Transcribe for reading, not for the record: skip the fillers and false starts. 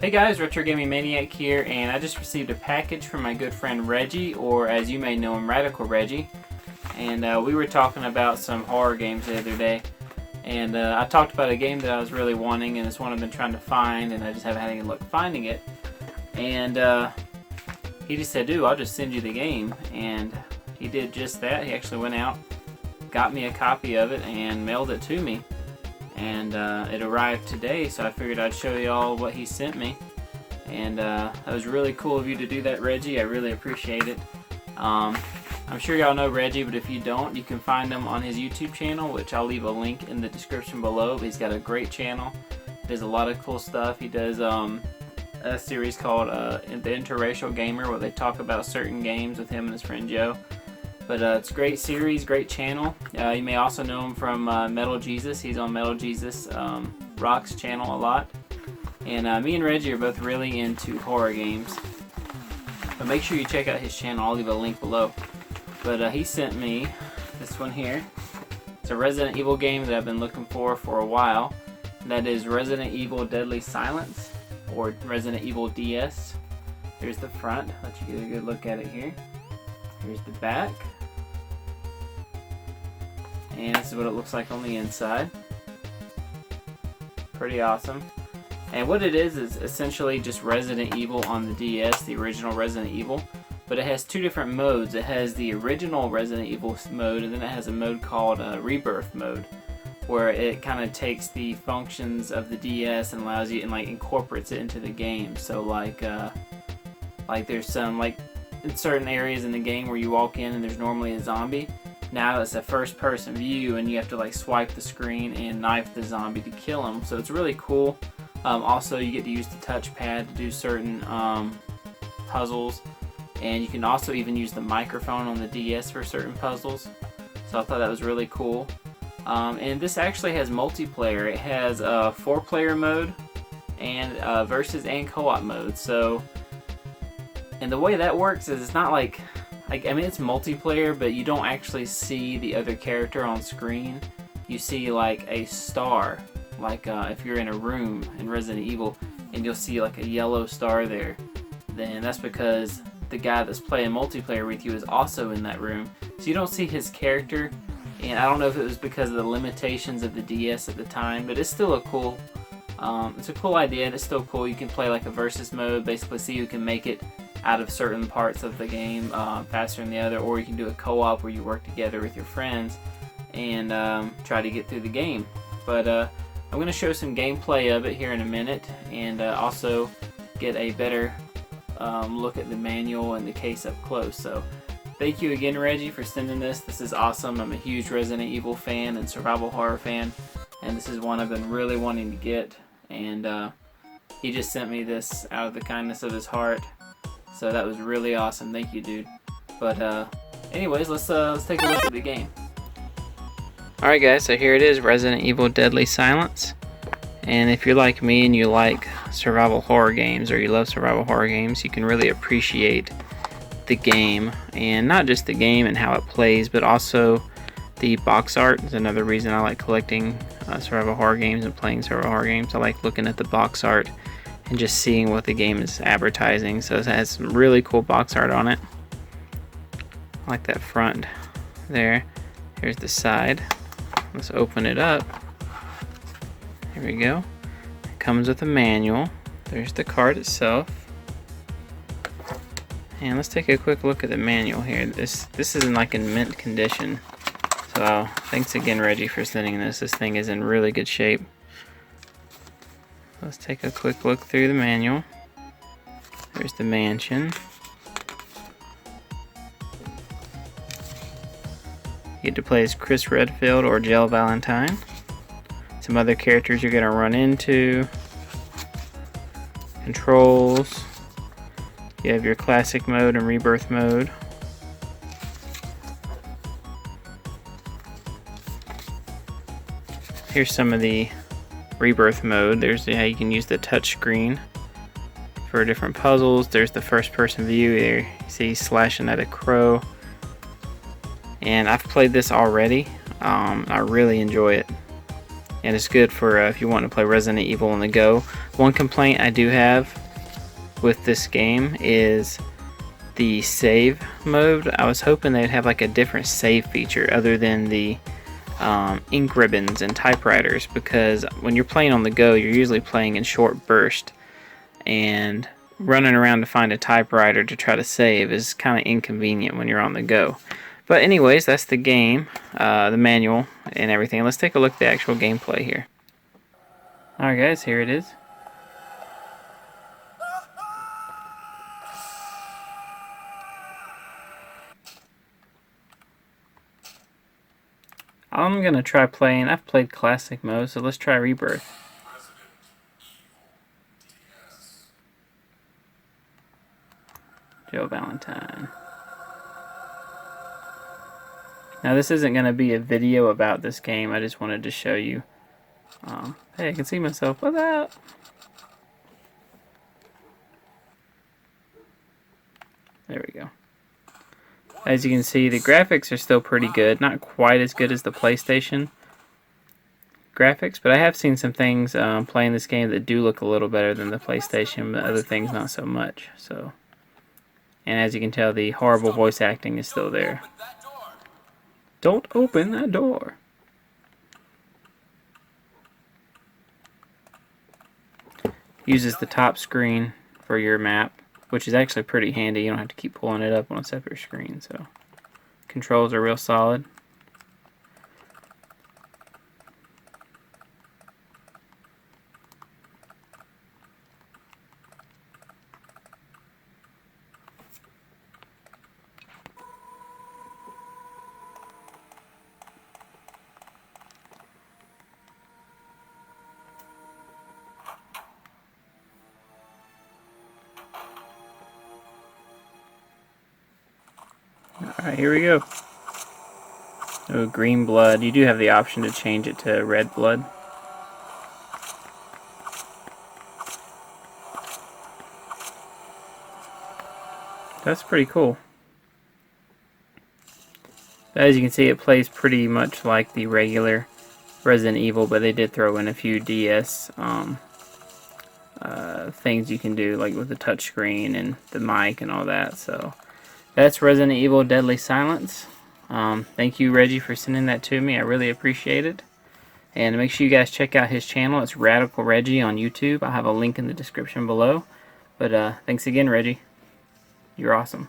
Hey guys, Retro Gaming Maniac here, and I just received a package from my good friend Reggie, or as you may know him, Radical Reggie. And we were talking about some horror games the other day. And I talked about a game that I was really wanting, and it's one I've been trying to find, and I just haven't had any luck finding it. And he just said, dude, I'll just send you the game. And he did just that. He actually went out, got me a copy of it, and mailed it to me. And it arrived today, so I figured I'd show you all what he sent me. And that was really cool of you to do that, Reggie. I really appreciate it. I'm sure y'all know Reggie, but if you don't, you can find him on his YouTube channel, which I'll leave a link in the description below. He's got a great channel. He does a lot of cool stuff. He does a series called The Interracial Gamer, where they talk about certain games with him and his friend Joe. But it's a great series, great channel. You may also know him from Metal Jesus. He's on Metal Jesus Rock's channel a lot. And me and Reggie are both really into horror games. But make sure you check out his channel. I'll leave a link below. But he sent me this one here. It's a Resident Evil game that I've been looking for a while. That is Resident Evil Deadly Silence, or Resident Evil DS. Here's the front. Let you get a good look at it here. Here's the back. And this is what it looks like on the inside. Pretty awesome. And what it is essentially just Resident Evil on the DS, the original Resident Evil. But it has two different modes. It has the original Resident Evil mode, and then it has a mode called Rebirth mode, where it kind of takes the functions of the DS and allows you and like incorporates it into the game. So like there's some like in certain areas in the game where you walk in and there's normally a zombie. Now it's a first-person view, and you have to like swipe the screen and knife the zombie to kill him. So it's really cool. Also, you get to use the touchpad to do certain puzzles, and you can also even use the microphone on the DS for certain puzzles. So I thought that was really cool. And this actually has multiplayer. It has a 4-player mode and versus and co-op mode. So, and the way that works is it's not like I mean, it's multiplayer, but you don't actually see the other character on screen. You see like a star, like if you're in a room in Resident Evil, and you'll see like a yellow star there. Then that's because the guy that's playing multiplayer with you is also in that room. So you don't see his character, and I don't know if it was because of the limitations of the DS at the time, but it's still a cool, it's a cool idea, and it's still cool. You can play like a versus mode, basically see who can make it out of certain parts of the game faster than the other, or you can do a co-op where you work together with your friends and try to get through the game. But I'm going to show some gameplay of it here in a minute, and also get a better look at the manual and the case up close. So thank you again, Reggie, for sending this. This is awesome. I'm a huge Resident Evil fan and survival horror fan, and this is one I've been really wanting to get, and he just sent me this out of the kindness of his heart. So that was really awesome. Thank you, dude. But anyways, let's take a look at the game. Alright guys, so here it is, Resident Evil Deadly Silence. And if you're like me and you like survival horror games, or you love survival horror games, you can really appreciate the game. And not just the game and how it plays, but also the box art is another reason I like collecting survival horror games and playing survival horror games. I like looking at the box art and just seeing what the game is advertising. So it has some really cool box art on it. I like that front there. Here's the side. Let's open it up. Here we go. It comes with a manual. There's the card itself. And let's take a quick look at the manual here. This is in like in mint condition. So thanks again, Reggie, for sending this. This thing is in really good shape. Let's take a quick look through the manual. There's the mansion. You get to play as Chris Redfield or Jill Valentine. Some other characters you're going to run into. Controls. You have your classic mode and rebirth mode. Here's some of the rebirth mode. There's how you can use the touch screen for different puzzles. There's the first person view there. You see slashing at a crow. And I've played this already. I really enjoy it. and it's good for if you want to play Resident Evil on the go. One complaint I do have with this game is the save mode. I was hoping they'd have like a different save feature other than the ink ribbons and typewriters, because when you're playing on the go, you're usually playing in short bursts, and running around to find a typewriter to try to save is kind of inconvenient when you're on the go. But anyways, that's the game, the manual and everything. Let's take a look at the actual gameplay here. Alright guys, here it is. I'm going to try playing, I've played classic mode, so let's try Rebirth. Joe Valentine. Now this isn't going to be a video about this game, I just wanted to show you. Hey, I can see myself. What's up? There we go. As you can see, the graphics are still pretty good. Not quite as good as the PlayStation graphics, but I have seen some things playing this game that do look a little better than the PlayStation, but other things not so much. So, and as you can tell, the horrible voice acting is still there. Don't open that door. Uses the top screen for your map, which is actually pretty handy. You don't have to keep pulling it up on a separate screen. So controls are real solid. Alright, here we go. Oh, green blood. You do have the option to change it to red blood. That's pretty cool. As you can see, it plays pretty much like the regular Resident Evil, but they did throw in a few DS things you can do, like with the touchscreen and the mic and all that. So that's Resident Evil Deadly Silence. Thank you, Reggie, for sending that to me. I really appreciate it. And make sure you guys check out his channel. It's Radical Reggie on YouTube. I'll have a link in the description below. But thanks again, Reggie. You're awesome.